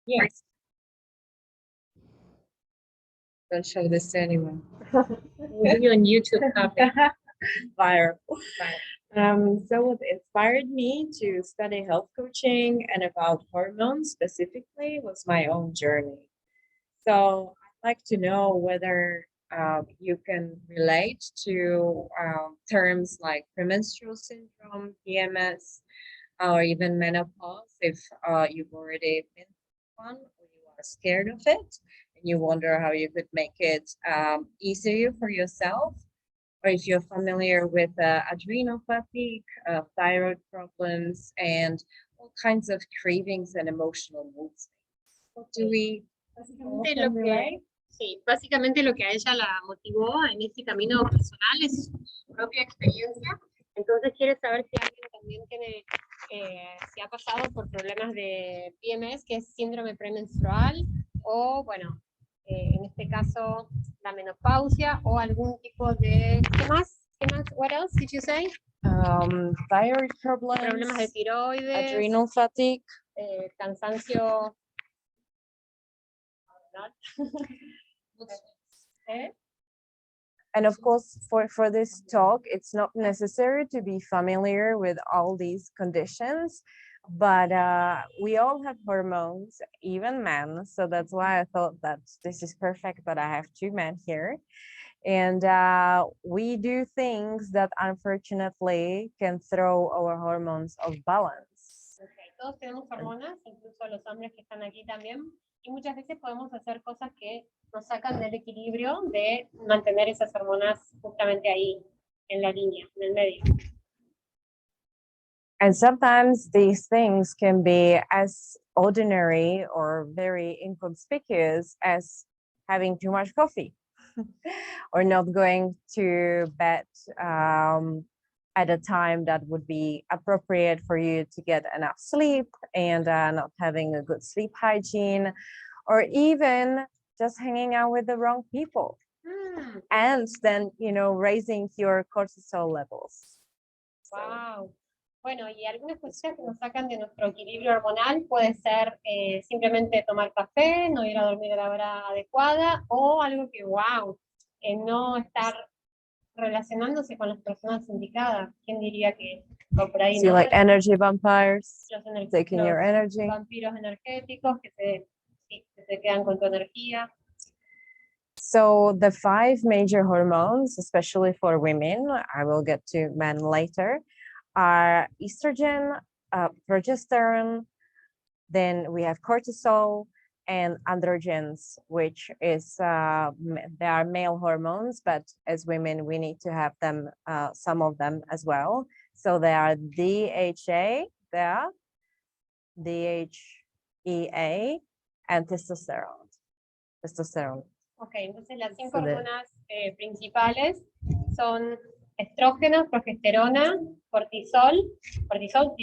Yes. Don't show this to anyone. We'll be on YouTube copy. Viral. So what inspired me to study health coaching and about hormones specifically was my own journey. So I'd like to know whether you can relate to terms like premenstrual syndrome, PMS, or even menopause if you've already been through one or you are scared of it and you wonder how you could make it easier for yourself, or if you're familiar with adrenal fatigue, thyroid problems, and all kinds of cravings and emotional moods. What do we Básicamente lo que, sí, básicamente lo que a ella la motivó en este camino personal es su propia experiencia. Entonces quiere saber si alguien también tiene, si ha pasado por problemas de PMS, que es síndrome premenstrual, o bueno, en este caso la menopausia, o algún tipo de, ¿qué más? What else did you say? thyroid problems, Problemas de tiroides, adrenal fatigue, cansancio. and of course for this talk it's not necessary to be familiar with all these conditions, but we all have hormones, even men, so that's why I thought that this is perfect that I have two men here. And we do things that unfortunately can throw our hormones off balance. Okay. Todos tenemos hormonas, incluso los hombres que están aquí también, y muchas veces podemos hacer cosas que nos sacan del equilibrio de mantener esas hormonas justamente ahí, en la línea, en el medio. And sometimes these things can be as ordinary or very inconspicuous as having too much coffee or not going to bed at a time that would be appropriate for you to get enough sleep, and not having a good sleep hygiene, or even just hanging out with the wrong people. And then, you know, raising your cortisol levels. Wow. Bueno, y algunas cosas que nos sacan de nuestro equilibrio hormonal puede ser simplemente tomar café, no ir a dormir a la hora adecuada, o algo que, wow, no estar relacionándose con las personas indicadas. ¿Quién diría que por ahí So no? like energy vampires, taking los your energy. vampiros energéticos que se quedan con tu energía. So the 5 major hormones, especially for women, I will get to men later, are estrogen, progesterone, then we have cortisol, and androgens, which is they are male hormones, but as women we need to have them, some of them as well. So they are DHA, DHEA, and testosterone. Ok, entonces las 5 hormonas principales son estrógenos, progesterona, cortisol, cortisol,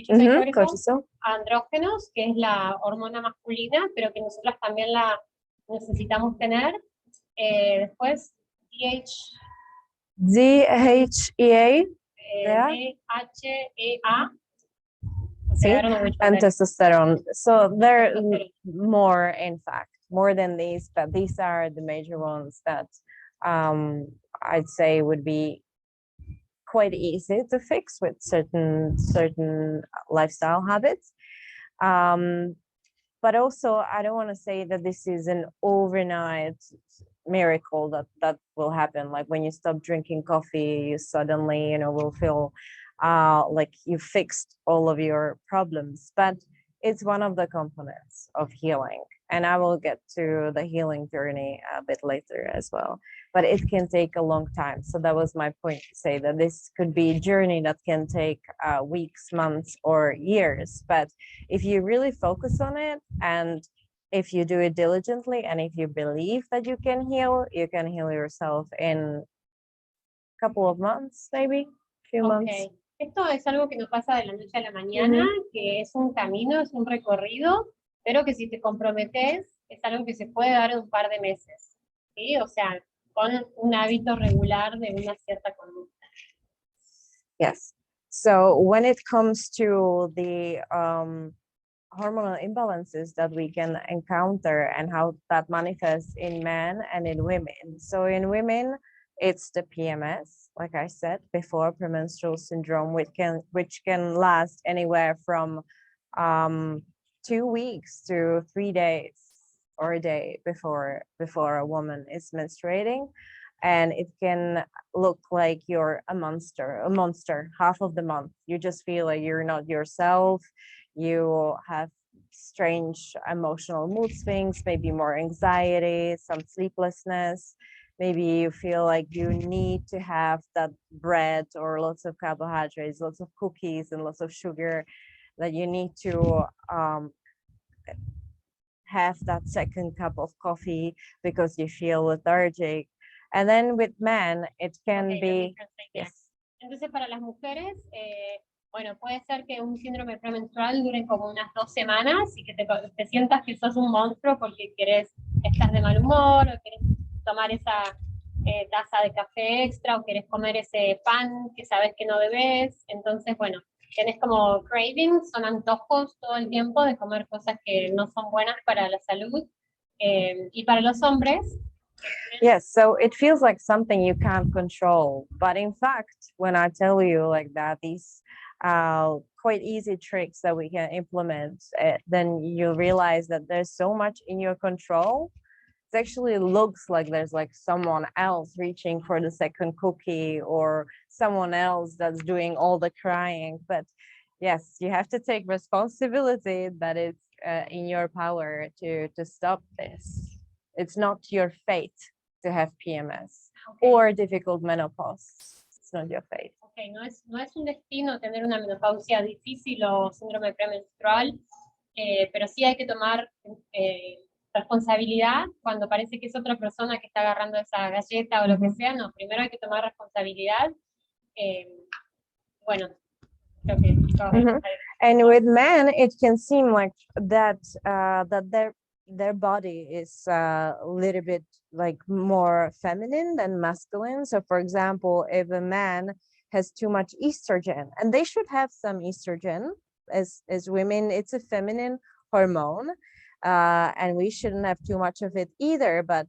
andrógenos, que es la hormona masculina, pero que nosotras también la necesitamos tener. Después DHEA, DHEA, and testosterone. So there are more, in fact, more than these, but these are the major ones that I'd say would be quite easy to fix with certain lifestyle habits. But also, I don't want to say that this is an overnight miracle that will happen. Like when you stop drinking coffee, you suddenly, you know, will feel like you fixed all of your problems. But it's one of the components of healing. And I will get to the healing journey a bit later as well. But it can take a long time. So that was my point to say that this could be a journey that can take weeks, months, or years. But if you really focus on it, and if you do it diligently, and if you believe that you can heal yourself in a couple of months, maybe a few months. Esto es algo que no pasa de la noche a la mañana, que es un camino, es un recorrido, pero que si te comprometes, es algo que se puede dar en un par de meses, ¿sí? O sea, con un hábito regular de una cierta conducta. Yes. So when it comes to the hormonal imbalances that we can encounter and how that manifests in men and in women. So in women, it's the PMS, like I said before, premenstrual syndrome, which can last anywhere from 2 weeks to 3 days or a day before a woman is menstruating. And it can look like you're a monster half of the month. You just feel like you're not yourself. You have strange emotional mood swings, maybe more anxiety, some sleeplessness. Maybe you feel like you need to have that bread or lots of carbohydrates, lots of cookies and lots of sugar, that you need to have that second cup of coffee because you feel lethargic. And then with men, it can be, yes. Entonces, para las mujeres, bueno, puede ser que un síndrome premenstrual dure como unas 2 semanas y que te sientas que sos un monstruo porque estás de mal humor o querés tomar esa taza de café extra o querés comer ese pan que sabes que no debes. Entonces, bueno, tenés como cravings, son antojos todo el tiempo de comer cosas que no son buenas para la salud. Y para los hombres, yes, so it feels like something you can't control, but in fact, when I tell you like that, these quite easy tricks that we can implement, then you realize that there's so much in your control. It actually looks like there's like someone else reaching for the second cookie or someone else that's doing all the crying. But yes, you have to take responsibility that it's in your power to stop this. It's not your fate to have PMS or difficult menopause. It's not your fate. Okay, no es un destino tener una menopausia difícil o síndrome premenstrual, pero sí hay que tomar responsabilidad cuando parece que es otra persona que está agarrando esa galleta o lo que sea. No, primero hay que tomar responsabilidad. Bueno, creo que And with men, it can seem like that their body is a little bit like more feminine than masculine. So for example, if a man has too much estrogen, and they should have some estrogen, as women, it's a feminine hormone, and we shouldn't have too much of it either. But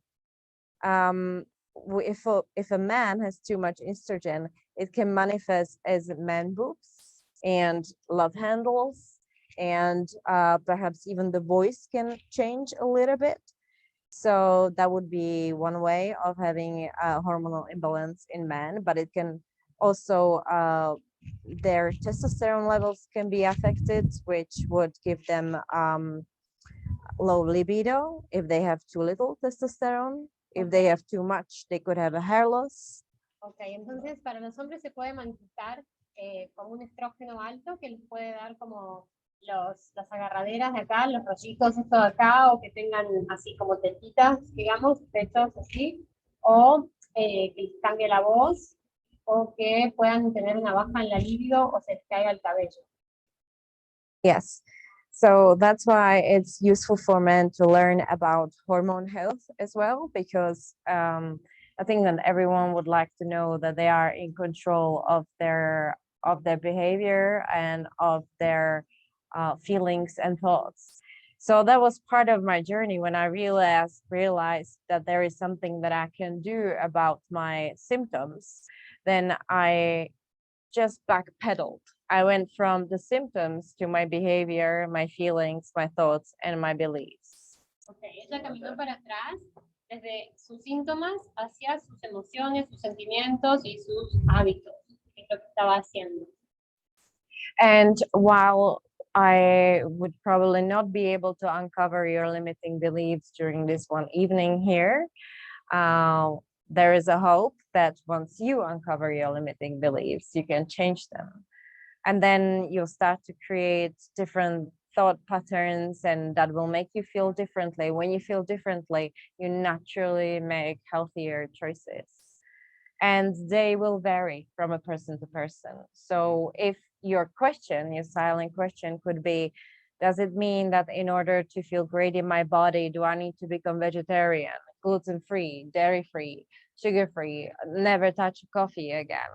if a man has too much estrogen, it can manifest as man boobs and love handles, and perhaps even the voice can change a little bit. So that would be one way of having a hormonal imbalance in men, but it can also, their testosterone levels can be affected, which would give them low libido if they have too little testosterone. If they have too much, they could have a hair loss. Okay, entonces para los hombres se puede manifestar como un estrógeno alto que les puede dar como las agarraderas de acá, los rollitos esto de acá, o que tengan así como tetitas, digamos, pechos así, o que les cambie la voz, o que puedan tener una baja en la libido o se les caiga el cabello. Yes. So that's why it's useful for men to learn about hormone health as well, because I think that everyone would like to know that they are in control of their behavior and of their feelings and thoughts. So that was part of my journey when I realized that there is something that I can do about my symptoms. Then I just backpedaled. I went from the symptoms to my behavior, my feelings, my thoughts, and my beliefs. Okay, ella caminó para atrás desde sus síntomas hacia sus emociones, sus sentimientos y sus hábitos, que es lo que estaba haciendo. And while I would probably not be able to uncover your limiting beliefs during this one evening here, there is a hope that once you uncover your limiting beliefs, you can change them. And then you'll start to create different thought patterns, and that will make you feel differently. When you feel differently, you naturally make healthier choices. And they will vary from a person to person. So if your silent question could be, does it mean that in order to feel great in my body, do I need to become vegetarian, gluten-free, dairy-free, sugar-free, never touch coffee again?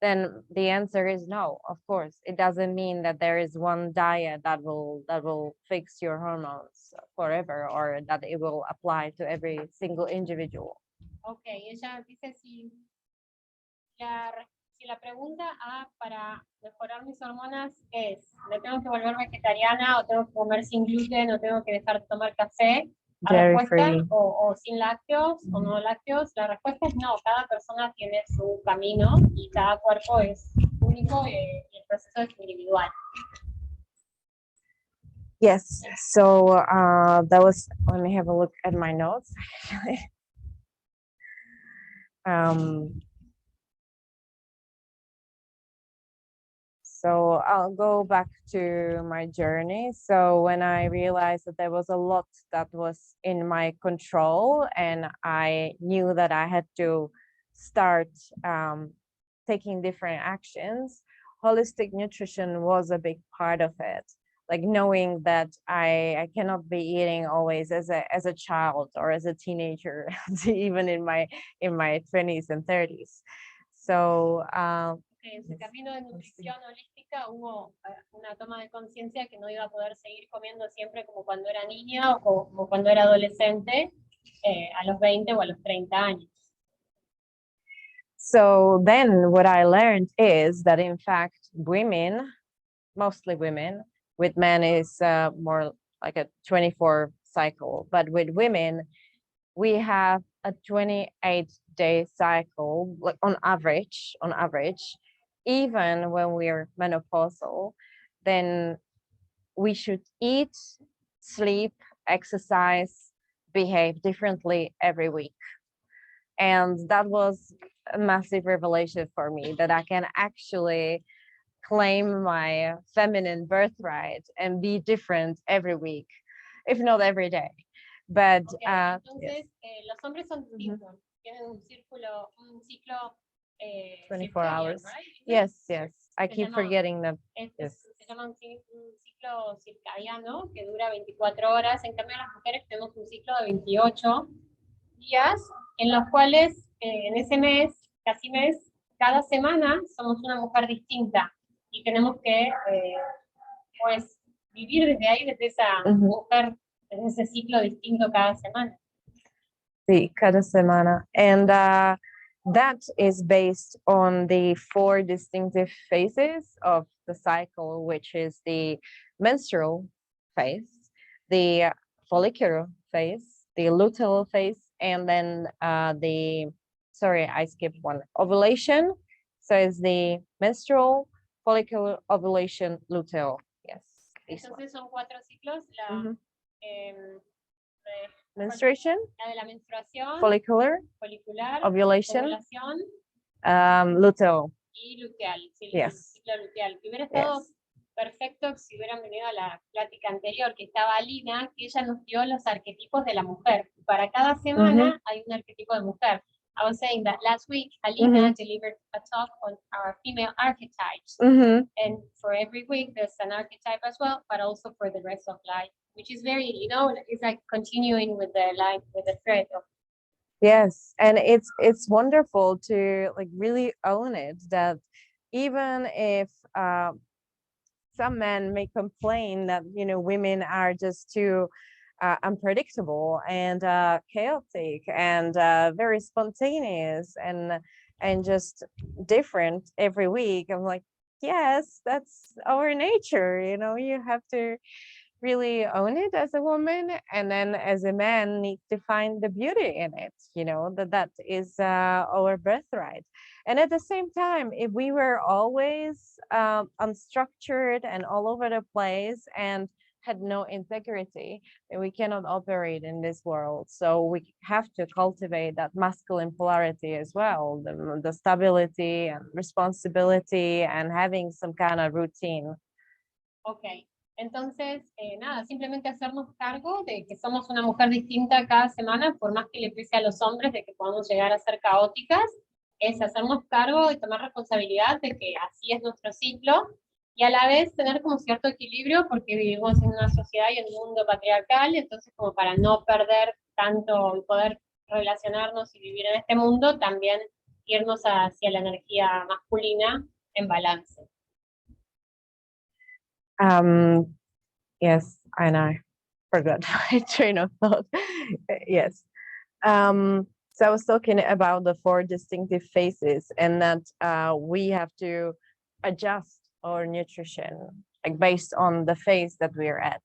then the answer is no. Of course, it doesn't mean that there is one diet that will fix your hormones forever, or that it will apply to every single individual. Okay, ella dice si la pregunta para mejorar mis hormonas es, ¿me tengo que volver vegetariana o tengo que comer sin gluten o tengo que dejar de tomar café? La respuesta, o sin lácteos o no lácteos, la respuesta es no, cada persona tiene su camino y cada cuerpo es único y el proceso es individual. Yes, so that was, let me have a look at my notes. So I'll go back to my journey. So when I realized that there was a lot that was in my control, and I knew that I had to start taking different actions, holistic nutrition was a big part of it. Like knowing that I cannot be eating always as a child or as a teenager, even in my 20s and 30s. So en su camino de nutrición holística hubo una toma de conciencia que no iba a poder seguir comiendo siempre como cuando era niña o como cuando era adolescente, a los 20 o a los 30 años. So then what I learned is that in fact women, mostly women, with men is more like a 24 cycle, but with women we have a 28-day cycle, like on average, even when we're menopausal. Then we should eat, sleep, exercise, behave differently every week. And that was a massive revelation for me, that I can actually claim my feminine birthright and be different every week, if not every day. But entonces, los hombres son distintos, tienen un ciclo 24 hours. Right? Yes. I keep forgetting that. Se llama un ciclo circadiano que dura 24 horas. En cambio, las mujeres tenemos un ciclo de 28 días, en los cuales en ese mes, casi mes, cada semana somos una mujer distinta y tenemos que pues vivir desde ahí, desde esa mujer, desde ese ciclo distinto cada semana. Sí, cada semana. And that is based on the 4 distinctive phases of the cycle, which is the menstrual phase, the follicular phase, the luteal phase, and then I skipped one, ovulation. So it's the menstrual, follicular, ovulation, luteal. Yes. Entonces son 4 ciclos, menstruation, la de la menstruación, follicular, ovulation, luteal. Y luteal, sí, yes. El ciclo luteal. Que hubiera estado perfecto si hubieran venido a la plática anterior, que estaba Alina, que ella nos dio los arquetipos de la mujer. Para cada semana hay un arquetipo de mujer. I was saying that last week, Alina delivered a talk on our female archetypes. And for every week, there's an archetype as well, but also for the rest of life, which is very, it's like continuing with the line, with the thread of. Yes, and it's wonderful to like really own it, that even if some men may complain that women are just too unpredictable and chaotic and very spontaneous and just different every week, I'm like, yes, that's our nature. You have to really own it as a woman, and then as a man need to find the beauty in it, that is our birthright. And at the same time, if we were always unstructured and all over the place and had no integrity, then we cannot operate in this world. So we have to cultivate that masculine polarity as well, the stability and responsibility and having some kind of routine. Okay. Entonces, nada, simplemente hacernos cargo de que somos una mujer distinta cada semana, por más que le pese a los hombres de que podamos llegar a ser caóticas, es hacernos cargo y tomar responsabilidad de que así es nuestro ciclo, y a la vez tener como cierto equilibrio, porque vivimos en una sociedad y en un mundo patriarcal, entonces como para no perder tanto y poder relacionarnos y vivir en este mundo, también irnos hacia la energía masculina en balance. Yes, and I forgot my train of thought. Yes. So I was talking about the four distinctive phases, and that we have to adjust our nutrition like based on the phase that we're at.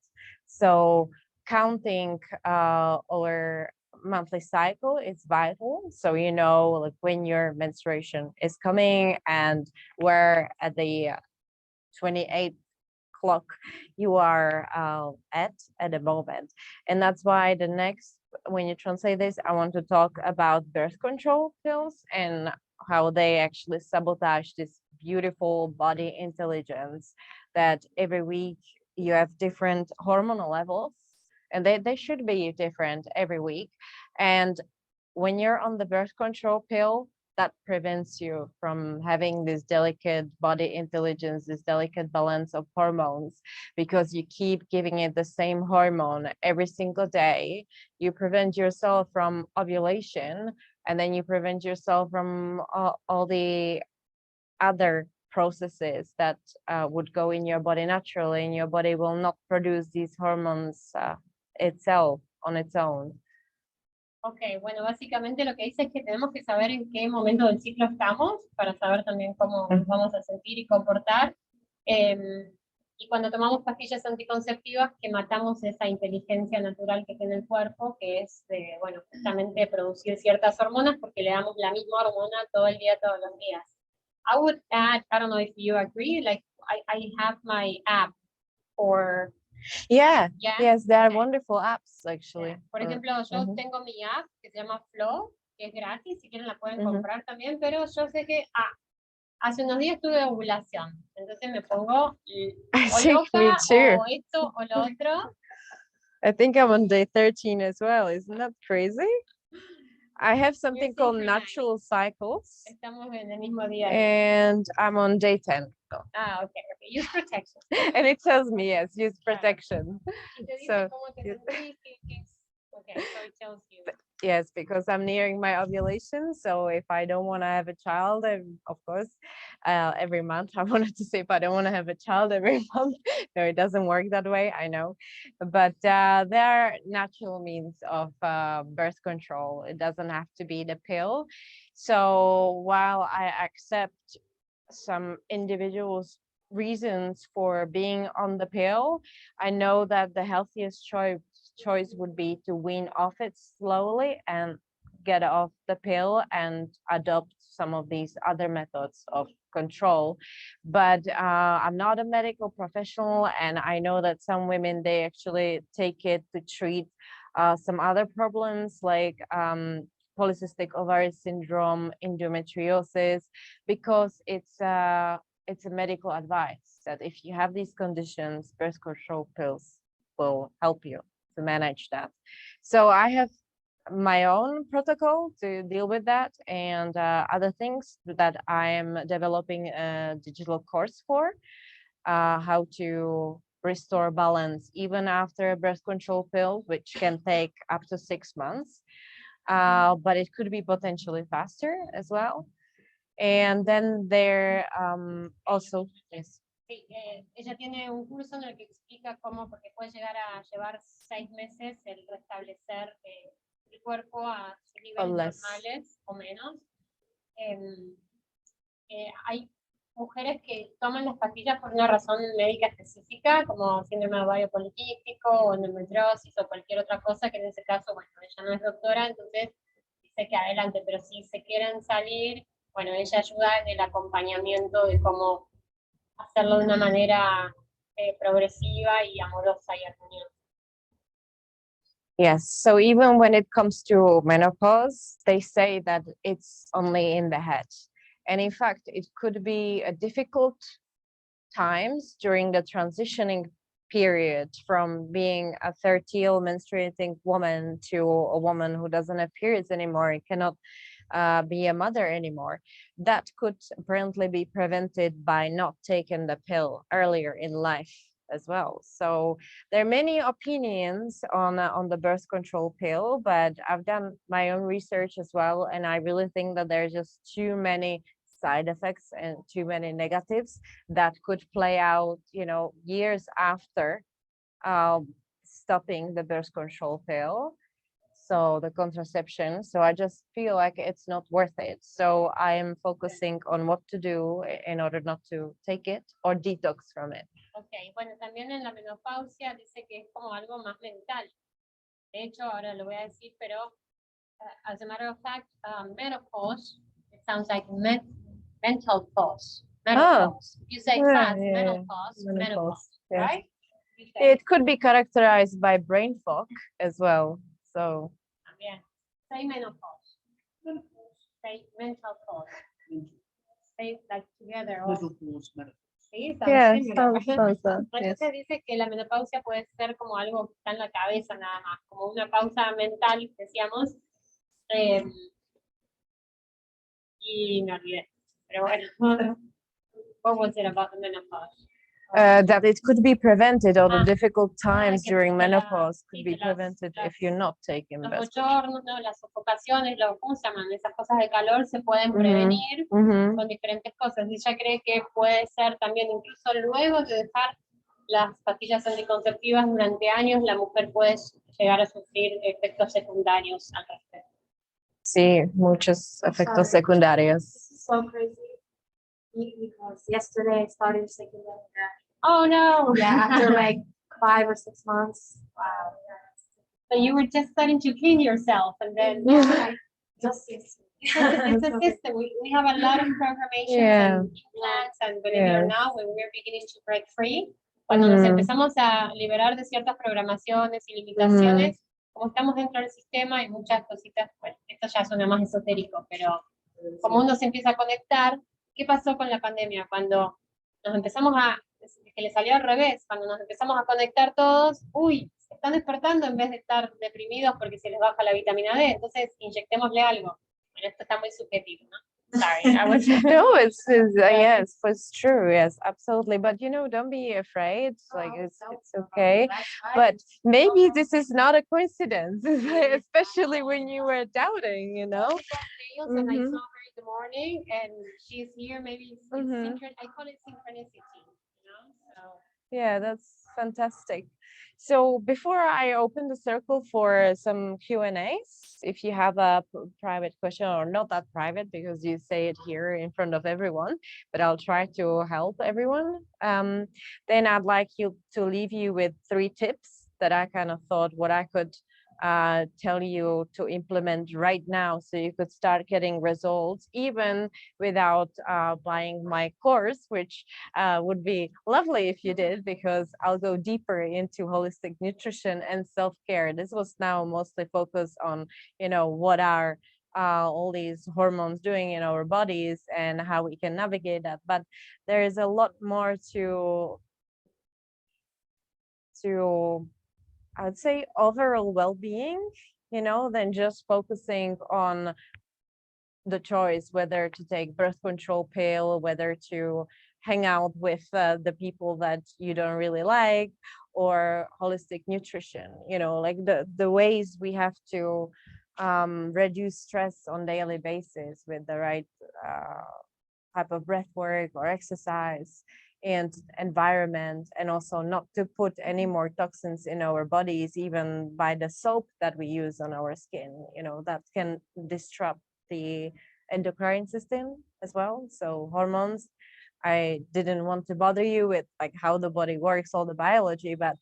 So counting our monthly cycle is vital. So you know, like when your menstruation is coming, and we're at the 28th clock you are at the moment. And that's why the next, when you translate this, I want to talk about birth control pills and how they actually sabotage this beautiful body intelligence, that every week you have different hormonal levels, and they should be different every week. And when you're on the birth control pill, that prevents you from having this delicate body intelligence, this delicate balance of hormones, because you keep giving it the same hormone every single day. You prevent yourself from ovulation, and then you prevent yourself from all the other processes that would go in your body naturally, and your body will not produce these hormones itself on its own. Ok, bueno, básicamente lo que dice es que tenemos que saber en qué momento del ciclo estamos para saber también cómo nos vamos a sentir y comportar. Y cuando tomamos pastillas anticonceptivas, que matamos esa inteligencia natural que tiene el cuerpo, que es, bueno, justamente producir ciertas hormonas, porque le damos la misma hormona todo el día, todos los días. I would add, I don't know if you agree, like I have my app for... Yeah, yes, they are wonderful apps, actually. Yeah. Por ejemplo, yo tengo mi app que se llama Flow, que es gratis, si quieren la pueden comprar también, pero yo sé que hace unos días tuve ovulación, entonces me pongo o loca, o esto, o lo otro. I think I'm on day 13 as well, isn't that crazy? I have something called natural cycles. Estamos en el mismo día. And I'm on day 10. Ah, okay. Use protection. And it tells me, yes, use protection. So, okay, so it tells you. Yes, because I'm nearing my ovulation. So if I don't want to have a child, of course, every month, I wanted to say, if I don't want to have a child every month, no, it doesn't work that way, I know. But there are natural means of birth control. It doesn't have to be the pill. So while I accept some individuals' reasons for being on the pill, I know that the healthiest choice would be to wean off it slowly and get off the pill and adopt some of these other methods of control. But I'm not a medical professional, and I know that some women, they actually take it to treat some other problems like polycystic ovary syndrome, endometriosis, because it's a medical advice that if you have these conditions, birth control pills will help you to manage that. So I have my own protocol to deal with that, and other things that I am developing a digital course for, how to restore balance even after a birth control pill, which can take up to 6 months. But it could be potentially faster as well. And then there also, yes. Sí, ella tiene un curso en el que explica cómo, porque puede llegar a llevar 6 meses el restablecer el cuerpo a sus niveles normales o menos. Hay mujeres que toman las pastillas por una razón médica específica, como síndrome de ovario poliquístico o endometriosis o cualquier otra cosa, que en ese caso, bueno, ella no es doctora, entonces dice que adelante, pero si se quieren salir, bueno, ella ayuda en el acompañamiento de cómo hacerlo de una manera progresiva y amorosa y armoniosa. Yes, so even when it comes to menopause, they say that it's only in the head. And in fact, it could be a difficult times during the transitioning period from being a fertile menstruating woman to a woman who doesn't have periods anymore and cannot be a mother anymore. That could apparently be prevented by not taking the pill earlier in life. as well. So there are many opinions on the birth control pill, but I've done my own research as well, and I really think that there's just too many side effects and too many negatives that could play out, you know, years after stopping the birth control pill, so the contraception. So I just feel like it's not worth it. So I'm focusing on what to do in order not to take it or detox from it. Ok, bueno, también en la menopausia dice que es como algo más mental. De hecho, ahora lo voy a decir, pero as a matter of fact, menopause, it sounds like mental pause. Menopause. You say fast, menopause, Yes. right? It could be characterized by brain fog as well. So También. Say menopause. Say mental pause. Say like together. Sí, yeah, similar. sounds Entonces yes. dice que la menopausia puede ser como algo que está en la cabeza nada más, como una pausa mental, decíamos. Y me olvidé. Pero bueno, what was it about the menopause? That it could be prevented, or the difficult times que during sí, que menopause could sí, be que las- prevented if you're not taking Los birth bochornos, ¿no? Las sofocaciones, ¿cómo se llaman? Esas cosas de calor se pueden Ujú, prevenir control. con diferentes cosas. Y ella cree que puede ser también, incluso luego de dejar las pastillas anticonceptivas durante años, la mujer puede llegar a sufrir efectos secundarios al respecto. Sí, muchos efectos secundarios. So crazy because yesterday I started thinking that Oh no! yeah, after like 5 or 6 months. Wow. So you were just starting to clean yourself, and then Just it's a system. We have a lot of programations Yeah. and implants, and believe it or Yes. not, when we're beginning to break free, cuando nos empezamos a liberar de ciertas programaciones y limitaciones, como estamos dentro del sistema, hay muchas cositas, bueno, esto ya suena más esotérico, pero como uno se empieza a conectar, ¿qué pasó con la pandemia? Cuando nos empezamos que le salió al revés, cuando nos empezamos a conectar todos, uy, se están despertando en vez de estar deprimidos porque se les baja la vitamina D, entonces inyectémosle algo. Bueno, esto está muy subjetivo, ¿no? Sorry, I was... No, yes, it's true. Yes, absolutely. But you know, don't be afraid. Like it's okay. But maybe this is not a coincidence, especially when you were doubting. You know. And I saw her in the morning, and she's here. Maybe it's I call it synchronicity. You know, so. Yeah, that's fantastic. So before I open the circle for some Q&As, if you have a private question, or not that private because you say it here in front of everyone, but I'll try to help everyone. Then I'd like you to leave you with 3 tips that I kind of thought what I could tell you to implement right now, so you could start getting results even without buying my course, which would be lovely if you did, because I'll go deeper into holistic nutrition and self-care. This was now mostly focused on, you know, what are all these hormones doing in our bodies and how we can navigate that. But there is a lot more to I would say overall well-being, you know, than just focusing on the choice whether to take birth control pill, whether to hang out with the people that you don't really like, or holistic nutrition. You know, like the ways we have to reduce stress on daily basis with the right type of breath work or exercise and environment, and also not to put any more toxins in our bodies, even by the soap that we use on our skin, you know, that can disrupt the endocrine system as well. So hormones, I didn't want to bother you with like how the body works, all the biology, but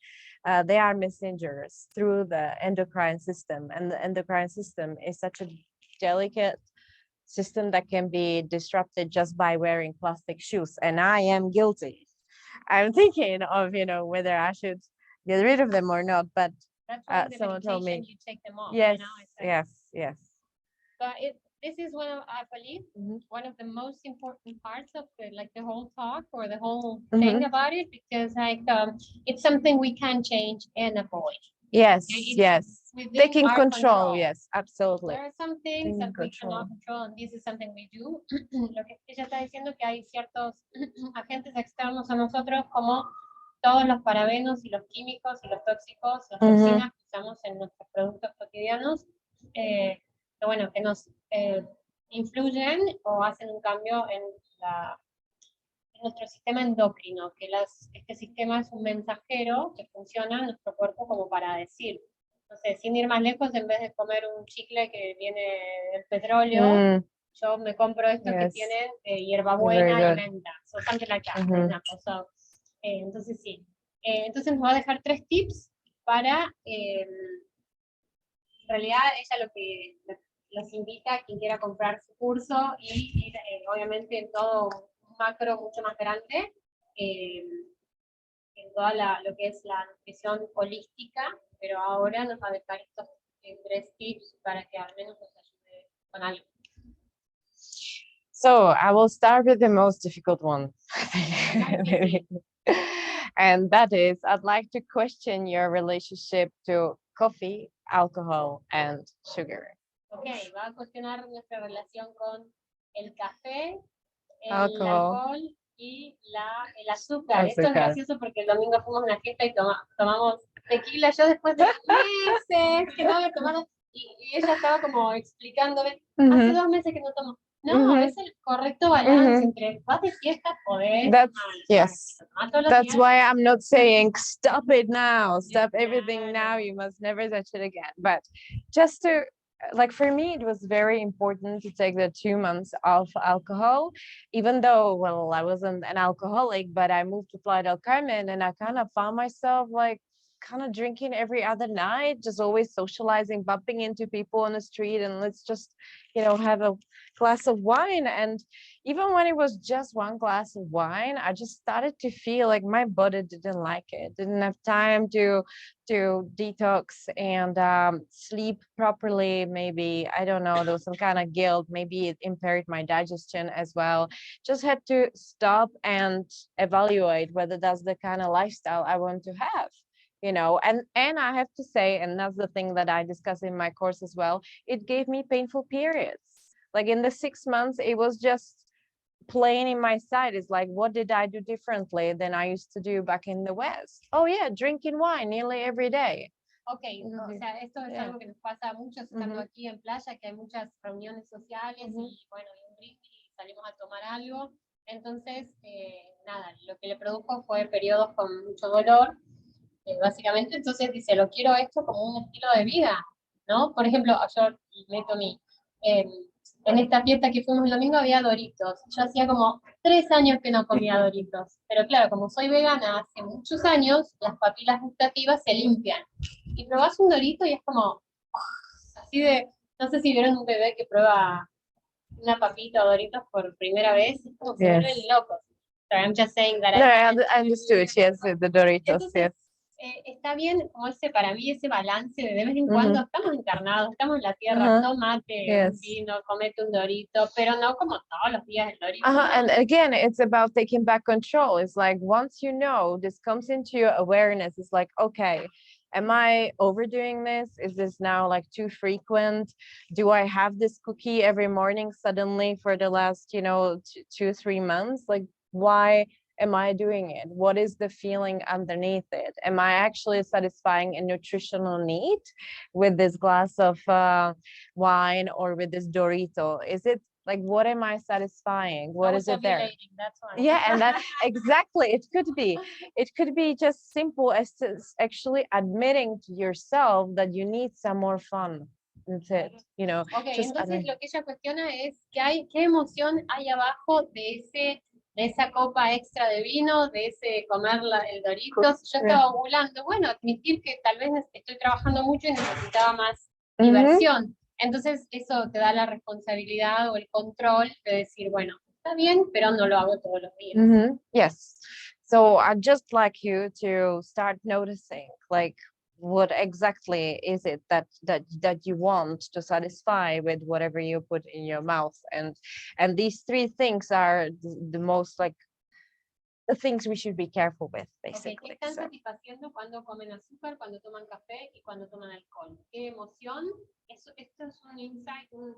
they are messengers through the endocrine system, and the endocrine system is such a delicate system that can be disrupted just by wearing plastic shoes, and I am guilty. I'm thinking of, you know, whether I should get rid of them or not, but someone told me you take them off. yes, You know? yes. But this is one of, I believe, one of the most important parts of the whole talk, or the whole thing about it, because it's something we can change and avoid. Yes, It's yes. within Taking our control, yes, absolutely. There are some things that we cannot Control. control, and this is something we do. Lo que ella está diciendo, que hay ciertos agentes externos a nosotros, como todos los parabenos y los químicos y los tóxicos, las toxinas que usamos en nuestros productos cotidianos, que bueno, que nos influyen o hacen un cambio en nuestro sistema endocrino, que este sistema es un mensajero que funciona en nuestro cuerpo como para decir, no sé, sin ir más lejos, en vez de comer un chicle que viene del petróleo, yo me compro esto que tiene hierbabuena y menta, so something like that, por ejemplo. So, entonces sí. Entonces nos va a dejar 3 tips para, en realidad ella lo que los invita a quien quiera comprar su curso y ir, obviamente en todo un macro mucho más grande, en toda lo que es la nutrición holística, pero ahora nos va a dejar estos 3 tips para que al menos nos ayude con algo. So I will start with the most difficult one. And that is, I'd like to question your relationship to coffee, alcohol, and sugar. Okay, va a cuestionar nuestra relación con el café, el Alcohol. alcohol y el azúcar. Esto es gracioso porque el domingo fuimos a una fiesta y tomamos tequila. Yo después de meses que no había tomado, y ella estaba como explicándome, hace 2 meses que no tomo. No, es el correcto balance entre vas de fiesta, podés. Yes. That's why I'm not saying stop it now, stop everything now, you must never touch it again. But just to, like, for me, it was very important to take the 2 months off alcohol, even though, well, I wasn't an alcoholic, but I moved to Playa del Carmen and I kind of found myself like kind of drinking every other night, just always socializing, bumping into people on the street, and let's just, you know, have a glass of wine. And even when it was just 1 glass of wine, I just started to feel like my body didn't like it, didn't have time to detox and sleep properly. Maybe, I don't know, there was some kind of guilt, maybe it impaired my digestion as well. Just had to stop and evaluate whether that's the kind of lifestyle I want to have. You know, and I have to say, and that's the thing that I discuss in my course as well, it gave me painful periods. Like in the 6 months, it was just playing in my side. It's like, what did I do differently than I used to do back in the West? Oh yeah, drinking wine nearly every day. Okay, o sea, esto es algo que nos pasa a muchos estando aquí en playa, que hay muchas reuniones sociales y bueno, y un brindis y salimos a tomar algo. Entonces, nada, lo que le produjo fue periodos con mucho dolor. Básicamente, entonces dice, lo quiero esto como un estilo de vida, ¿no? Por ejemplo, yo meto en esta fiesta que fuimos el domingo había Doritos. Yo hacía como 3 años que no comía Doritos. Pero claro, como soy vegana hace muchos años, las papilas gustativas se limpian. Y probás un Dorito y es como, así de, no sé si vieron un bebé que prueba una papita o Doritos por primera vez, es como se vuelven locos. Sorry, I'm just saying that. No, I understood, yes, the Doritos, entonces, está bien como para mí ese balance de vez en cuando estamos encarnados, estamos en la tierra, tomate un vino, comete un dorito, pero no como todos los días el dorito. And again, it's about taking back control. It's like, once you know, this comes into your awareness. It's like, okay, am I overdoing this? Is this now like too frequent? Do I have this cookie every morning suddenly for the last, 2-3 months? Like, why am I doing it? What is the feeling underneath it? Am I actually satisfying a nutritional need with this glass of wine or with this Dorito? Is it like, what am I satisfying? What is it there? That's why. Yeah, and that exactly, it could be just simple as actually admitting to yourself that you need some more fun. That's it, Okay, entonces lo que ella cuestiona es qué emoción hay abajo de esa copa extra de vino, de ese comer el Doritos. Yo estaba ovulando, bueno, admitir que tal vez estoy trabajando mucho y necesitaba más diversión. Entonces eso te da la responsabilidad o el control de decir, bueno, está bien, pero no lo hago todos los días. Yes. So I'd just like you to start noticing, like, what exactly is it that you want to satisfy with whatever you put in your mouth, and these 3 things are the most, like, the things we should be careful with, basically. ¿Qué están satisfaciendo cuando comen azúcar, cuando toman café y cuando toman alcohol? ¿Qué emoción? Esto es un insight, un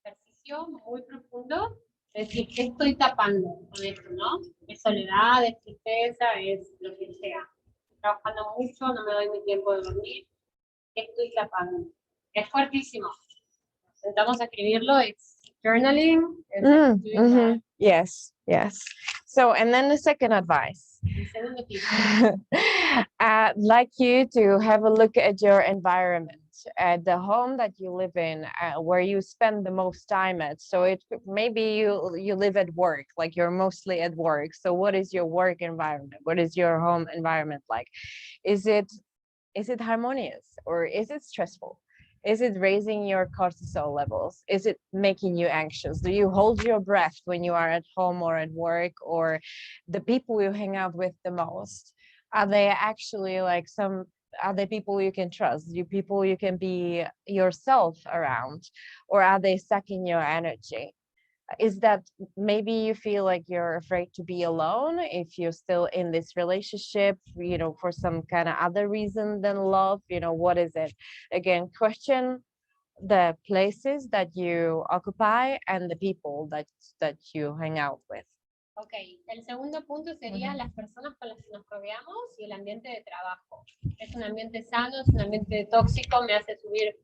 ejercicio muy profundo Es decir, ¿qué estoy tapando con esto, no? Es soledad, es tristeza, es lo que sea. Estoy trabajando mucho, no me doy mi tiempo de dormir. ¿Qué estoy tapando? Es fuertísimo. Nos sentamos a escribirlo, it's journaling. It's doing that. Yes, yes. So, and then the second advice. El segundo tip. I'd like you to have a look at your environment, at the home that you live in, where you spend the most time at. So maybe you live at work, like you're mostly at work. So what is your work environment? What is your home environment like? Is it harmonious, or is it stressful? Is it raising your cortisol levels? Is it making you anxious? Do you hold your breath when you are at home or at work? Or the people you hang out with the most, are they actually like are they people you can trust? You people you can be yourself around? Or are they sucking your energy? Is that maybe you feel like you're afraid to be alone if you're still in this relationship, for some kind of other reason than love? What is it? Again, question the places that you occupy and the people that you hang out with. Ok, el segundo punto sería las personas con las que nos rodeamos y el ambiente de trabajo. Es un ambiente sano, es un ambiente tóxico, me hace subir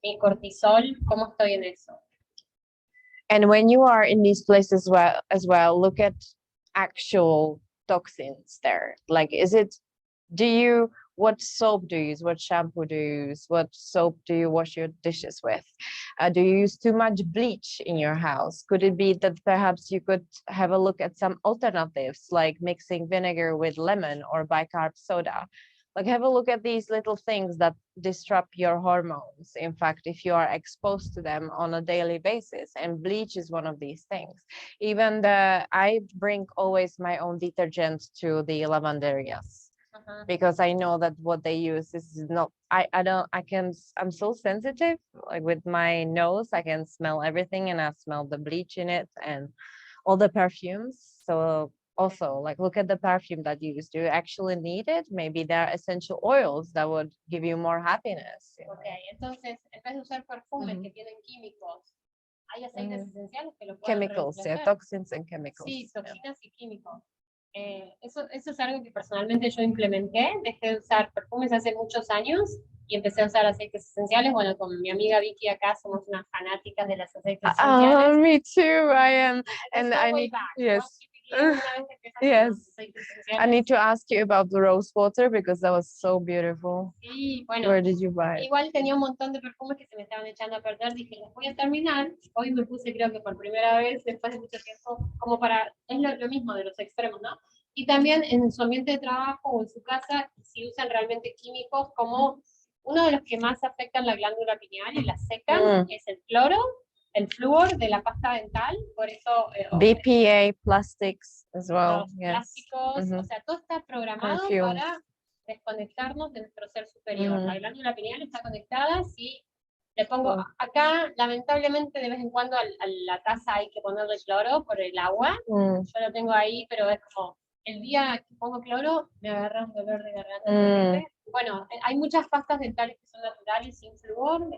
mi cortisol. ¿Cómo estoy en eso? And when you are in these places as well, look at actual toxins there. Like, what soap do you use? What shampoo do you use? What soap do you wash your dishes with? Do you use too much bleach in your house? Could it be that perhaps you could have a look at some alternatives, like mixing vinegar with lemon or bicarb soda? Like, have a look at these little things that disrupt your hormones. In fact, if you are exposed to them on a daily basis, and bleach is one of these things. Even I bring always my own detergent to the lavanderias, because I know that what they use is not, I'm so sensitive, like with my nose, I can smell everything, and I smell the bleach in it and all the perfumes. So also, like, look at the perfume that you use. Do you actually need it? Maybe there are essential oils that would give you more happiness. Ok, entonces, en vez de usar perfumes que tienen químicos, hay aceites esenciales que lo pueden Chemicals, yeah, reemplazar. toxins and chemicals. Sí, toxinas y químicos. Eso es algo que personalmente yo implementé. Dejé de usar perfumes hace muchos años y empecé a usar aceites esenciales. Bueno, con mi amiga Vicky acá somos unas fanáticas de los aceites esenciales. Me too, I am. And I way need, back. yes. Once you begin, una vez que empiezas con Yes. los aceites esenciales. I need to ask you about the rose water, because that was so beautiful. Sí, bueno, Where did you buy it? igual tenía un montón de perfumes que se me estaban echando a perder. Dije, los voy a terminar. Hoy me puse, creo que por primera vez, después de mucho tiempo, como es lo mismo de los extremos, ¿no? Y también en su ambiente de trabajo o en su casa, si usan realmente químicos, como uno de los que más afectan la glándula pineal y la secan, es el cloro, el flúor de la pasta dental. Por eso BPA, plastics as well. los Yes. plásticos, o sea, todo está programado Perfumes. para desconectarnos de nuestro ser superior. La glándula pineal está conectada. Si le pongo acá, lamentablemente de vez en cuando a la taza hay que ponerle cloro por el agua. Yo lo tengo ahí, pero es como el día que pongo cloro me agarra un dolor de garganta terrible. Bueno, hay muchas pastas dentales que son naturales sin flúor.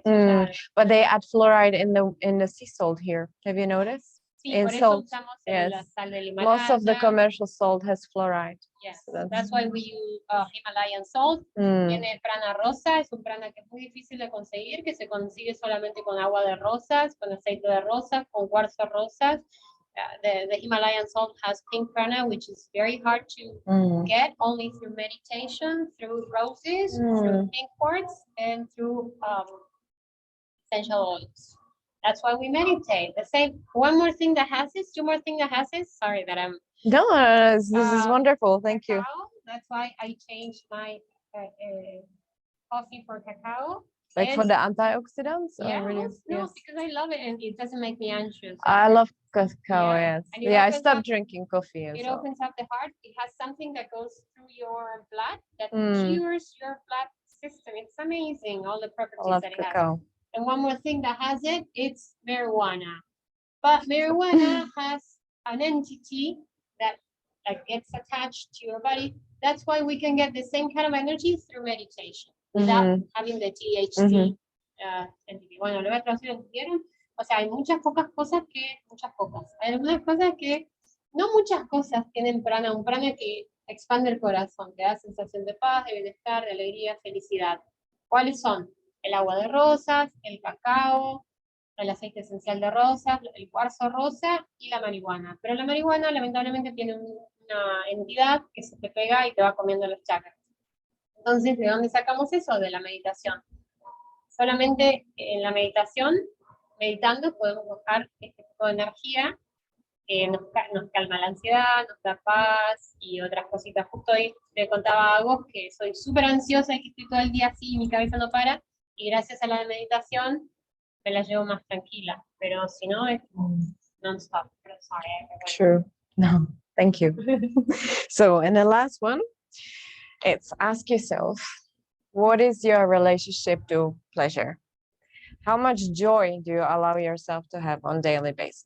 But they add fluoride in the sea salt here. Have you noticed? Sí, in por eso salt. usamos Yes. la sal del Himalaya. Most of the commercial salt has fluoride. Yes, So that's why we use Himalayan salt. Tiene prana rosa, es un prana que es muy difícil de conseguir, que se consigue solamente con agua de rosas, con aceite de rosas, con cuarzo rosas. The Himalayan salt has pink prana, which is very hard to get, only through meditation, through roses, through pink quartz, and through essential oils. That's why we meditate. The same. One more thing that has this, two more things that has this. Sorry that I'm. No, this is wonderful. Thank you. That's why I changed my coffee for cacao. Like for the antioxidants? Yeah, really? no, Yes. because I love it and it doesn't make me anxious. I love cacao, Yeah. yes. And it Yeah, I opens stopped up- drinking coffee as It well. opens up the heart. It has something that goes through your blood that Mm. cures your blood system. It's amazing, all the I properties love that it has. cacao. And one more thing that has it, it's marijuana. But marijuana has an entity that gets attached to your body. That's why we can get the same kind of energy through meditation without having the THC entity. Bueno, lo voy a traducir, ¿entendieron? O sea, hay muchas pocas cosas que, hay algunas cosas que, no muchas cosas tienen prana, un prana que expande el corazón, te da sensación de paz, de bienestar, de alegría, felicidad. ¿Cuáles son? El agua de rosas, el cacao, el aceite esencial de rosas, el cuarzo rosa y la marihuana. Pero la marihuana lamentablemente tiene una entidad que se te pega y te va comiendo los chakras. Entonces, ¿de dónde sacamos eso? De la meditación. Solamente en la meditación, meditando, podemos bajar este tipo de energía que nos calma la ansiedad, nos da paz y otras cositas. Justo hoy le contaba a vos que soy súper ansiosa y que estoy todo el día así y mi cabeza no para, y gracias a la meditación me la llevo más tranquila, pero si no es non-stop. Pero sorry, True. No, thank you. So, and the last one, it's ask yourself, what is your relationship to pleasure? How much joy do you allow yourself to have on a daily basis?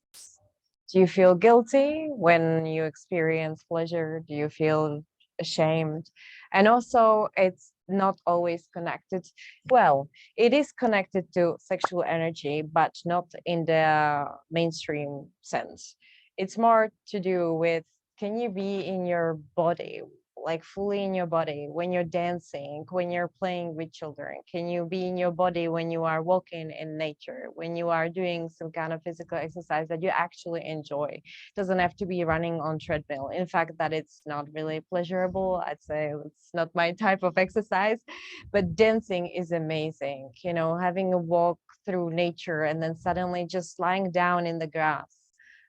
Do you feel guilty when you experience pleasure? Do you feel ashamed? And also, it's not always connected. Well, it is connected to sexual energy, but not in the mainstream sense. It's more to do with, can you be in your body, like fully in your body when you're dancing, when you're playing with children? Can you be in your body when you are walking in nature, when you are doing some kind of physical exercise that you actually enjoy? It doesn't have to be running on treadmill. In fact, that it's not really pleasurable. I'd say it's not my type of exercise, but dancing is amazing. You know, having a walk through nature and then suddenly just lying down in the grass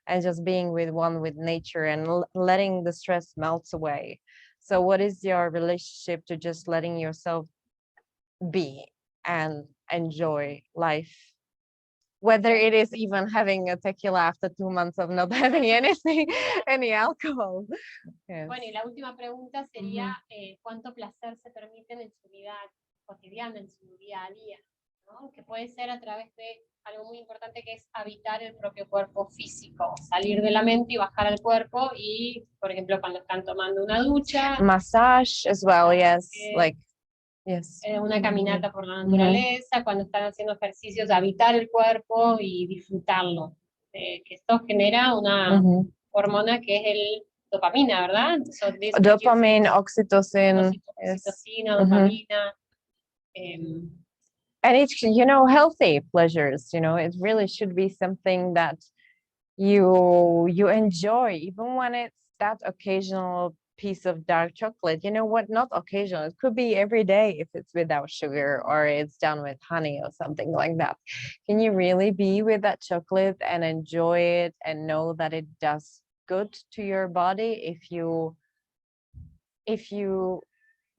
and just being with nature and letting the stress melt away. So what is your relationship to just letting yourself be and enjoy life? Whether it is even having a tequila after 2 months of not having anything, any alcohol. Yes. Bueno, y la última pregunta sería, ¿cuánto placer se permiten en su vida cotidiana, en su día a día? ¿No? Que puede ser a través de algo muy importante que es habitar el propio cuerpo físico, salir de la mente y bajar al cuerpo, y, por ejemplo, cuando están tomando una ducha. Massage as well, yes, like, yes. Una caminata por la naturaleza, cuando están haciendo ejercicios, habitar el cuerpo y disfrutarlo. Que esto genera una hormona que es el dopamina, ¿verdad? So Dopamine, oxytocin. Oxitocina, dopamina. And it's, you know, healthy pleasures, you know, it really should be something that you enjoy, even when it's that occasional piece of dark chocolate. You know what, not occasional, it could be every day if it's without sugar or it's done with honey or something like that. Can you really be with that chocolate and enjoy it and know that it does good to your body if you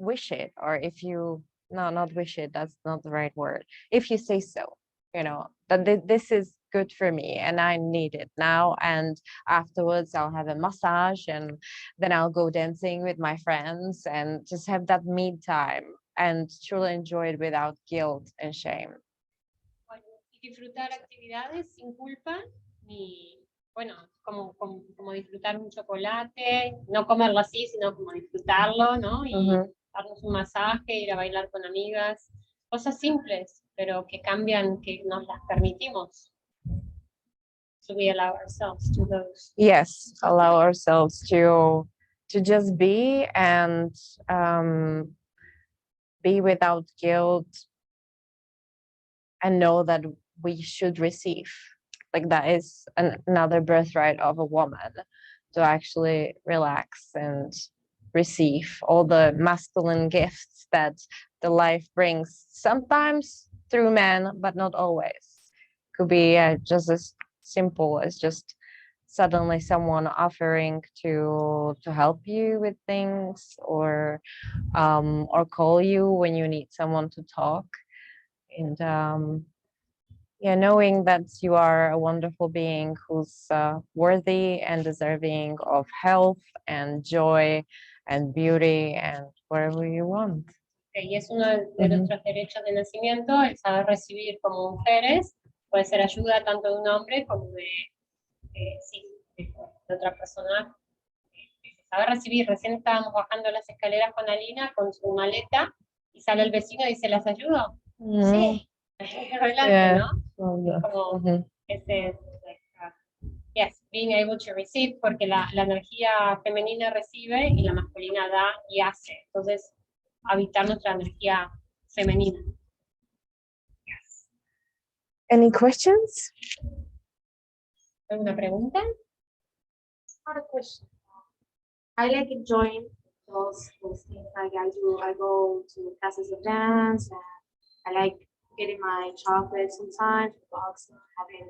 wish it, or if you not wish it, that's not the right word, if you say so, you know, that this is good for me and I need it now, and afterwards I'll have a massage and then I'll go dancing with my friends and just have that me time and truly enjoy it without guilt and shame. Bueno, y disfrutar actividades sin culpa, ni, bueno, como disfrutar un chocolate, no comerlo así, sino como disfrutarlo, ¿no? Y darnos un masaje, ir a bailar con amigas, cosas simples, pero que cambian, que nos las permitimos. So we allow ourselves to those. Yes, allow ourselves to just be and be without guilt and know that we should receive. Like that is another birthright of a woman, to actually relax and receive all the masculine gifts that the life brings, sometimes through men, but not always. Could be just as simple as just suddenly someone offering to help you with things, or call you when you need someone to talk, and yeah, knowing that you are a wonderful being who's worthy and deserving of health and joy and beauty and whatever you want. Y es uno de nuestros derechos de nacimiento, el saber recibir como mujeres, puede ser ayuda tanto de un hombre como de otra persona. Saber recibir, recién estábamos bajando las escaleras con Alina con su maleta y sale el vecino y dice, ¿las ayudo? Sí. Adelante, ¿no? Como Ese es, like, yes, being able to receive, porque la energía femenina recibe y la masculina da y hace. Entonces, habitar nuestra energía femenina. Any questions? ¿Alguna pregunta? Not a question. I like enjoying those things like I go to classes of dance and I like getting my chocolate sometimes, box having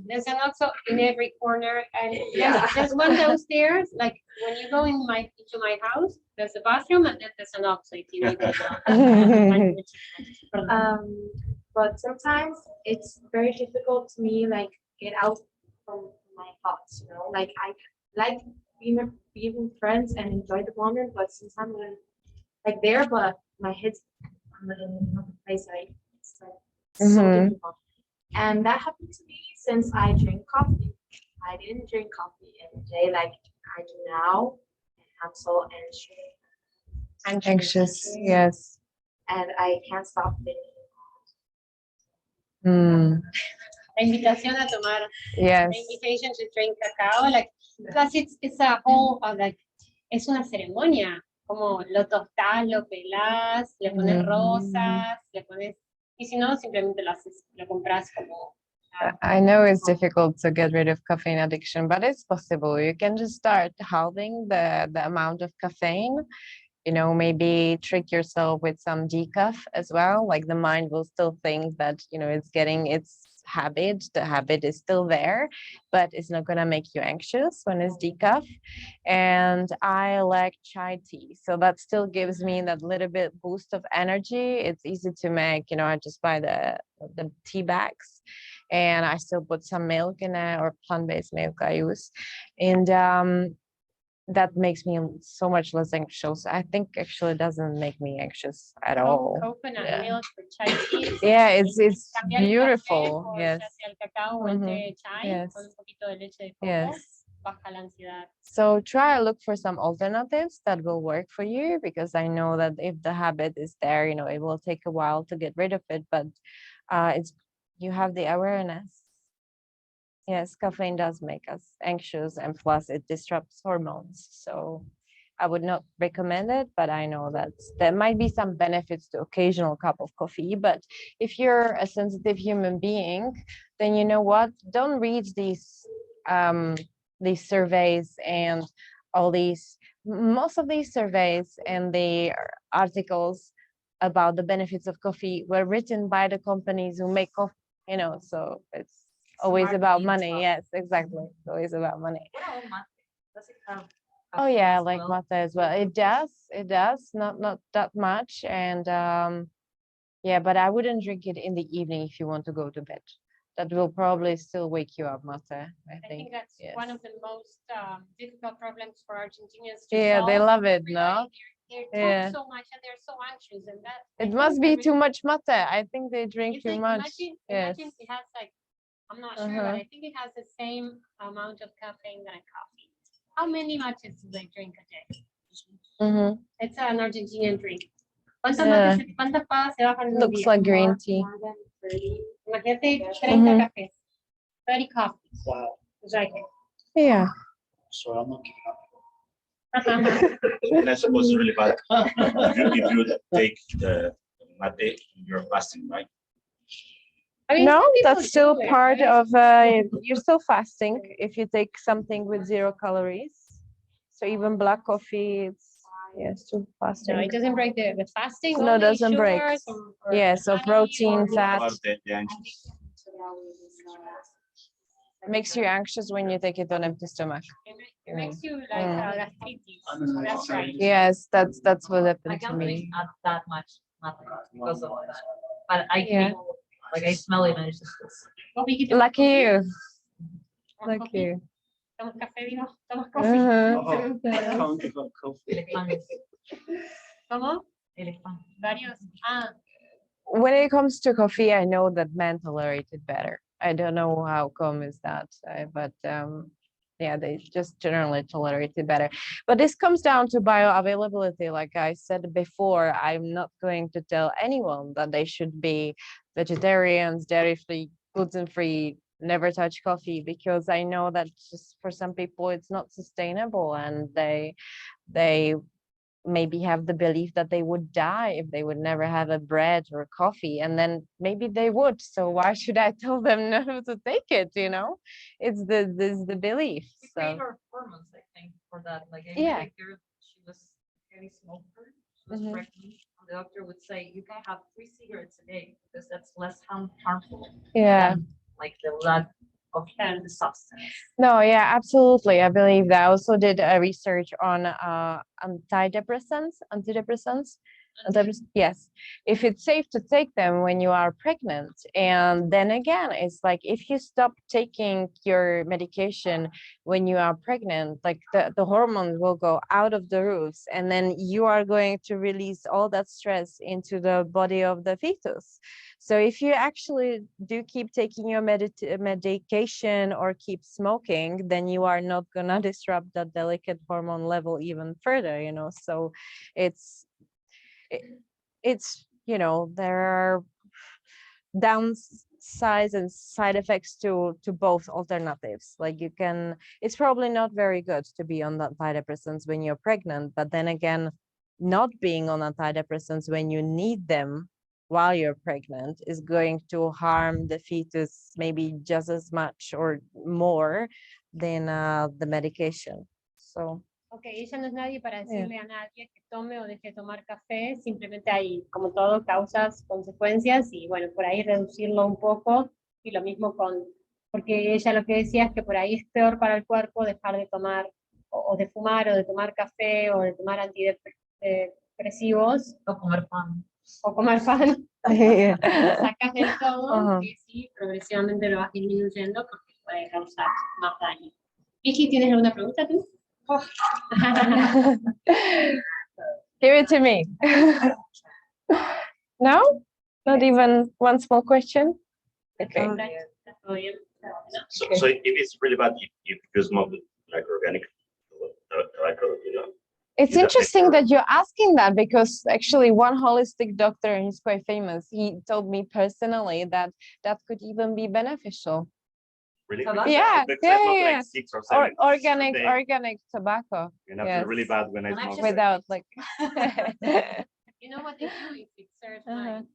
There's an OXXO in every corner, and Yeah. there's one downstairs. Like when you go into my house, there's a bathroom, and then there's an OXXO if you need it. But sometimes it's very difficult to me, like get out from my thoughts. You know, like I like being with friends and enjoy the moment, but sometimes I'm like there, but my head's in another place. Like it's like so difficult, and that happened to me since I drink coffee. I didn't drink coffee every day like I do now, and I'm so Anxious, yes. and I can't stop thinking. La invitación a tomar, Yes. the invitation to drink cacao, like because it's a whole like es una ceremonia, como lo tostás, lo pelás, le pones rosas, le pones y si no simplemente lo compras como. I know it's difficult to get rid of caffeine addiction, but it's possible. You can just start halving the amount of caffeine. You know, maybe trick yourself with some decaf as well. Like the mind will still think that, you know, it's getting its habit. The habit is still there, but it's not going to make you anxious when it's decaf. And I like chai tea. So that still gives me that little bit boost of energy. It's easy to make, you know, I just buy the tea bags and I still put some milk in it, or plant-based milk I use. And that makes me so much less anxious. I think actually it doesn't make me anxious at all. Coconut milk for chai tea. Yeah, it's Cambiar el beautiful. café por Yes. ya sea el cacao o el té chai Yes. con un poquito de leche de coco, Yes. baja la ansiedad. So try look for some alternatives that will work for you, because I know that if the habit is there, you know, it will take a while to get rid of it, but it's you have the awareness. Yes, caffeine does make us anxious, and plus it disrupts hormones. So I would not recommend it, but I know that there might be some benefits to occasional cup of coffee. But if you're a sensitive human being, then you know what? Don't read these surveys and all these. Most of these surveys and the articles about the benefits of coffee were written by the companies who make coffee. You know, so it's always about money. Yes, exactly. It's always about money. Oh yeah, I like mate as well. It does, not that much. And yeah, but I wouldn't drink it in the evening if you want to go to bed. That will probably still wake you up, mate. I think that's yes. one of the most difficult problems for Argentinians to Yeah, they solve. love it, no? They Yeah. talk so much and they're so anxious, and that It must be too much mate. I think they drink It's too like, much. Yes. Imagine it has like, I'm not sure, but I think it has the same amount of caffeine than coffee. How many matches do they drink a day? It's an Argentinian drink. ¿Cuántas pagas se bajan en un Looks día? like green tea. Imagínate 30 cafés. 30 coffees. Wow. It's like, Yeah. So I'm not keeping up. And I suppose it's really bad if you take the mate, you're fasting, right? I mean, No, some people that's still do it, part right? of you're still fasting if you take something with 0 calories. So even black coffee, it's still fasting. No, it doesn't break the fasting. No, only doesn't break. sugars or Yeah, so honey protein, or- fat. About the anxious. Makes you anxious when you take it on empty stomach. It makes you like gastritis. That's right. Yes, that's what I happened to don't really me. add that much nothing because of that. But I Yeah. can like I smell it and it's just What we get to- Lucky you. Or Lucky coffee. you. Tomas café, digo, tomas coffee. Can't give up coffee. elefantes. ¿Cómo? Elefantes. Varios. When it comes to coffee, I know that men tolerate it better. I don't know how come is that, but yeah, they just generally tolerate it better. But this comes down to bioavailability. Like I said before, I'm not going to tell anyone that they should be vegetarians, dairy-free, gluten-free, never touch coffee, because I know that just for some people it's not sustainable, and they maybe have the belief that they would die if they would never have a bread or coffee, and then maybe they would. So why should I tell them not to take it? It's the belief. We create So our hormones, I think, for that. Like I Yeah. met a girl, she was a heavy smoker. She was Mhm. pregnant. And the doctor would say you can have 3 cigarettes a day because that's less harmful yeah. than like the lot of the substance. No, yeah, absolutely. I believe that. I also did a research on antidepressants. Yes, if it's safe to take them when you are pregnant. And then again, it's like if you stop taking your medication when you are pregnant, like the hormones will go out of the roofs, and then you are going to release all that stress into the body of the fetus. So if you actually do keep taking your medication or keep smoking, then you are not gonna disrupt that delicate hormone level even further, So it's there are downsides and side effects to both alternatives. Like it's probably not very good to be on antidepressants when you're pregnant, but then again, not being on antidepressants when you need them while you're pregnant is going to harm the fetus maybe just as much or more than the medication. So Ok, ella no es nadie para decirle a nadie que tome o deje de tomar café, simplemente hay, como todo, causas, consecuencias, y bueno, por ahí reducirlo un poco, y lo mismo porque ella lo que decía es que por ahí es peor para el cuerpo dejar de tomar, o de fumar, o de tomar café, o de tomar antidepresivos, O comer pan. o comer pan, lo sacas del todo, Ajá. que sí, progresivamente lo vas disminuyendo, porque puede causar más daño. Vicky, ¿tienes alguna pregunta tú? Give it to me. No? Not even one small question? Okay. Todo bien. So if it's really bad, if you smoke like organic tobacco, It's you interesting definitely- that you're asking that, because actually one holistic doctor, and he's quite famous, he told me personally that could even be beneficial. Really? Tobacco? Yeah, Because yeah, I smoke yeah. like 6 or 7 Organic a day, organic tobacco. and I feel really yes. bad when I And smoke. actually- Without like You know what they do if it's served Uh-huh. like,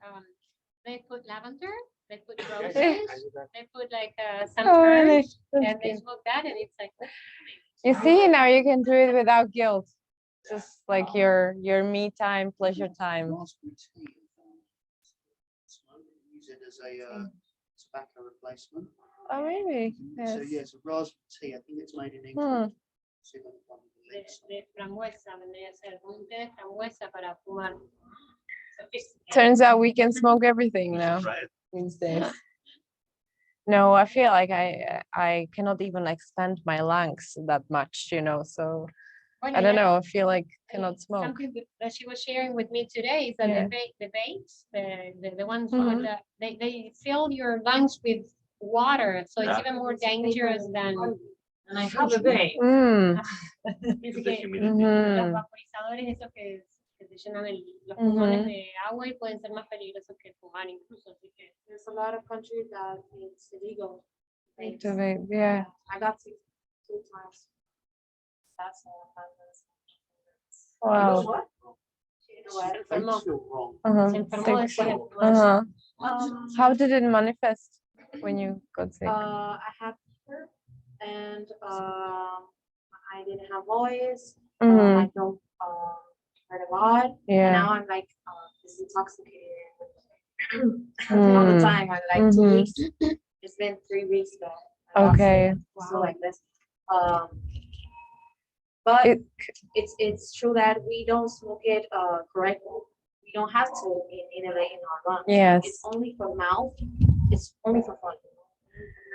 they put lavender, they put roses, Yeah, I do that. they put like some Oh, herbs, really? That's and they good. smoke that, and it's like, You see, now you can do it without guilt. Just like your me time, pleasure time. Raspberry tea. Use it as a tobacco replacement. Oh, really? So Yes. yes, a raspberry tea. I think it's made in Hmm. England. See if I can find the links. de frambuesa, vendría a ser un té de frambuesa para fumar. Turns out we can smoke everything You now should try it. these days. No, I feel like I cannot even expand my lungs that much, So Bueno, I don't ya, know. I feel like cannot smoke. something that she was sharing with me today is that Yeah. the vapes, the ones Mhm. with they fill your lungs with water, so it's Yeah. even more dangerous than. And I have a vape. Mm. Dice The que humidity. los Mhm. vaporizadores esos que te llenan los Ujú. pulmones de agua y pueden ser más peligrosos que fumar incluso, así que There's a lot of countries that it's illegal. Like, To vape, yeah. I got sick 2 times. That's all I Wow. What? They enfermó. feel wrong. Uh-huh. Se enfermó Sick. después de fumar. Uh-huh. How did it manifest when you got sick? I had fever and I didn't have voice. Mhm. I don't heard a lot. And Yeah. now I'm like intoxicated all the Mm. time. I'm like Mhm. 2 weeks. It's been 3 weeks though. I got Okay. sick. So like this. But It- it's true that we don't smoke it correctly. We don't have to inhalate in our lungs. Yes. It's only for mouth. It's only for fun.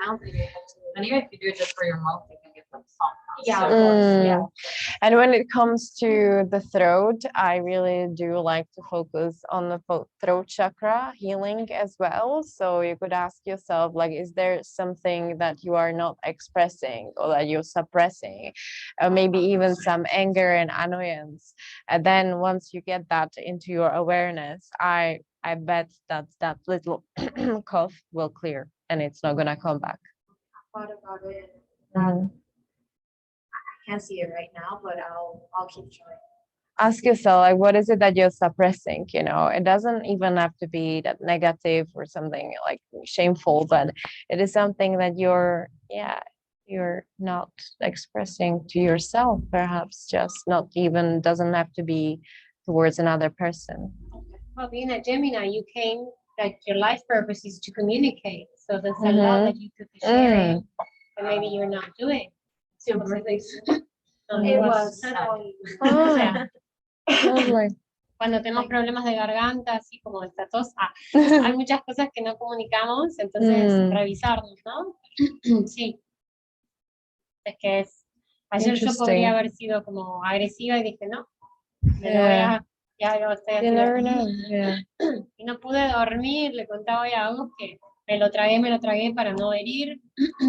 Mouth you have to. And even if you do it just for your mouth, you can get like compounds. Yeah, So- of course, Mm. yeah. And when it comes to the throat, I really do like to focus on the throat chakra healing as well. So you could ask yourself, like, is there something that you are not expressing or that you're suppressing? Or maybe even some anger and annoyance. And then once you get that into your awareness, I bet that little cough will clear and it's not gonna come back. Thought about it. Mhm. I can't see it right now, but I'll keep trying. Ask yourself, like, what is it that you're suppressing? You know, it doesn't even have to be that negative or something like shameful, but it is something that you're not expressing to yourself, perhaps just not even doesn't have to be towards another person. Well, being a Gemini, you came, like your life purpose is to communicate. So there's a lot that you could be sharing, and maybe you're not doing. Your birthday. It was. Ah, lovely. Cuando tenemos problemas de garganta, así como esta tos, hay muchas cosas que no comunicamos, entonces revisarnos, ¿no? Sí. Es que ayer yo podría haber sido como agresiva y dije, no, me lo voy a, ya lo estoy You never haciendo. know. Yeah. Y no pude dormir, le contaba hoy a Agus que me lo tragué para no herir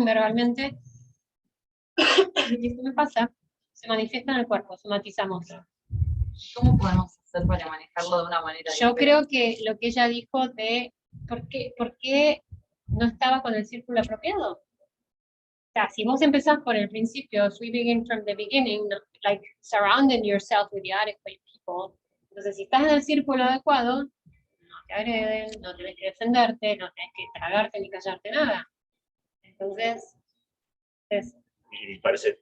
verbalmente. Y esto me pasa, se manifiesta en el cuerpo, somatizamos. ¿Cómo podemos hacer para manejarlo de una manera Yo diferente? creo que lo que ella dijo de por qué no estaba con el círculo apropiado. O sea, si vos empezás por el principio, if we begin from the beginning, like surrounding yourself with the adequate people, entonces si estás en el círculo adecuado, no te agreden, no tenés que defenderte, no tenés que tragarte ni callarte nada. Entonces, Y parece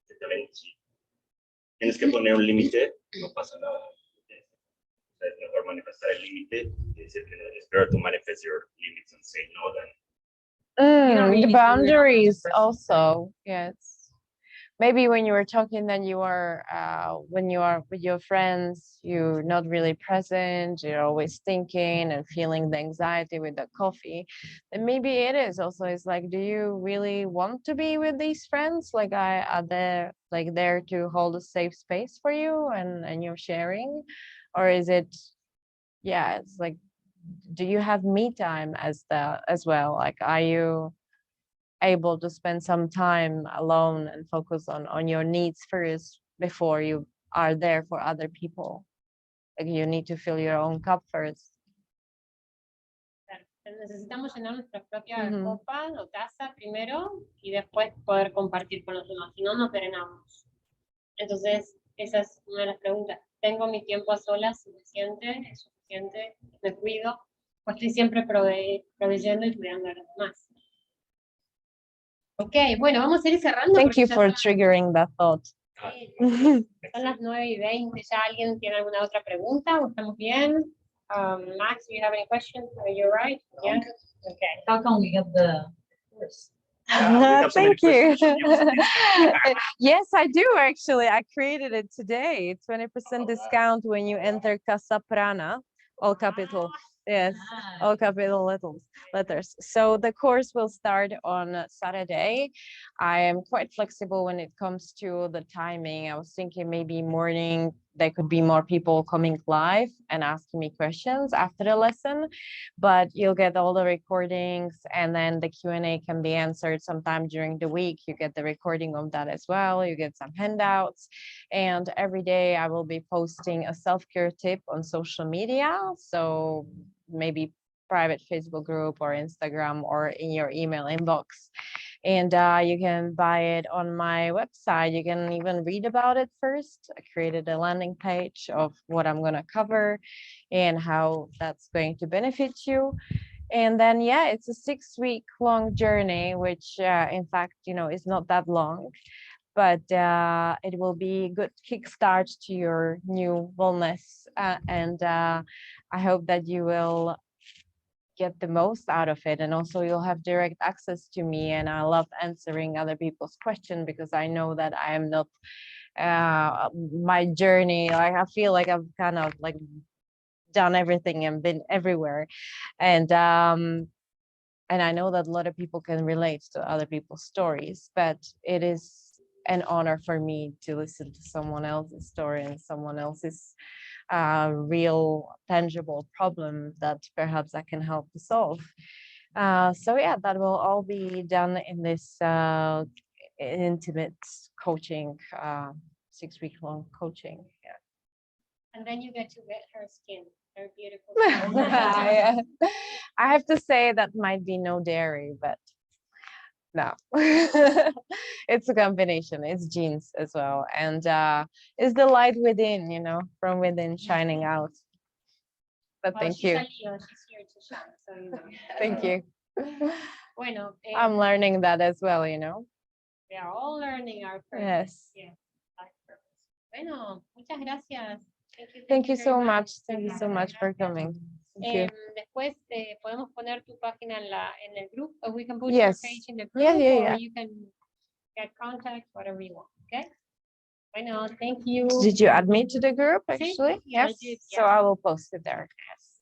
que también si tienes que poner un límite, no pasa nada. O sea, es mejor manifestar el límite y decir que it's better to manifest your limits and say no than The boundaries also, yes. Maybe when you were talking, then you are when you are with your friends, you're not really present, you're always thinking and feeling the anxiety with the coffee. And maybe it is also, it's like, do you really want to be with these friends? Like, are they like there to hold a safe space for you and you're sharing? Or is it, it's like, do you have me time as well? Like, are you able to spend some time alone and focus on your needs first before you are there for other people? Like, you need to fill your own cup first. necesitamos llenar nuestra propia copa o taza primero y después poder compartir con los demás, si no, no drenamos. Entonces, esa es una de las preguntas. ¿Tengo mi tiempo a solas suficiente? ¿Es suficiente? ¿Me cuido? ¿O estoy siempre proveyendo y cuidando a los demás? Ok, bueno, vamos a ir cerrando. Thank you ya for son- triggering that thought. Sí, son las 9:20. ¿Ya alguien tiene alguna otra pregunta? ¿O estamos bien? Max, do you have any questions? Are you right? Yeah? Okay. How can we get the course? Thank you. Yes, I do actually. I created it today. 20% discount when you enter Casa Prana, all capital. Yes, all capital letters. So the course will start on Saturday. I am quite flexible when it comes to the timing. I was thinking maybe morning, there could be more people coming live and asking me questions after the lesson, but you'll get all the recordings and then the Q&A can be answered sometime during the week. You get the recording of that as well. You get some handouts, and every day I will be posting a self-care tip on social media. So maybe private Facebook group or Instagram or in your email inbox. And you can buy it on my website. You can even read about it first. I created a landing page of what I'm going to cover and how that's going to benefit you. And then, it's a 6-week long journey, which in fact, is not that long, but it will be a good kickstart to your new wellness. And I hope that you will get the most out of it, and also you'll have direct access to me, and I love answering other people's questions because I know that I am not my journey, like I feel like I've kind of like done everything and been everywhere, and I know that a lot of people can relate to other people's stories, but it is an honor for me to listen to someone else's story and someone else's real tangible problem that perhaps I can help to solve. So that will all be done in this intimate coaching, 6-week long coaching. And then you get to get her skin. Very beautiful. Yeah. I have to say that might be no dairy, but no. It's a combination. It's genes as well. And it's the light within, from within shining out. But Well, thank she's you. a Leo, she's here to shine, so Thank you. Bueno, I'm learning that as well, we are all learning our purpose. Yes. Yeah, life purpose. Bueno, muchas gracias. Thank you very so much. Thank you so Gracias, much for gracias. coming. Thank you. Después podemos poner tu página en el group, or we can put Yes. your page in the group, Yeah, yeah, or yeah. you can get contact, whatever you want, okay? Bueno, thank you. Did you add me to the group Sí, actually? I Yes. did, So yeah. I will post it there.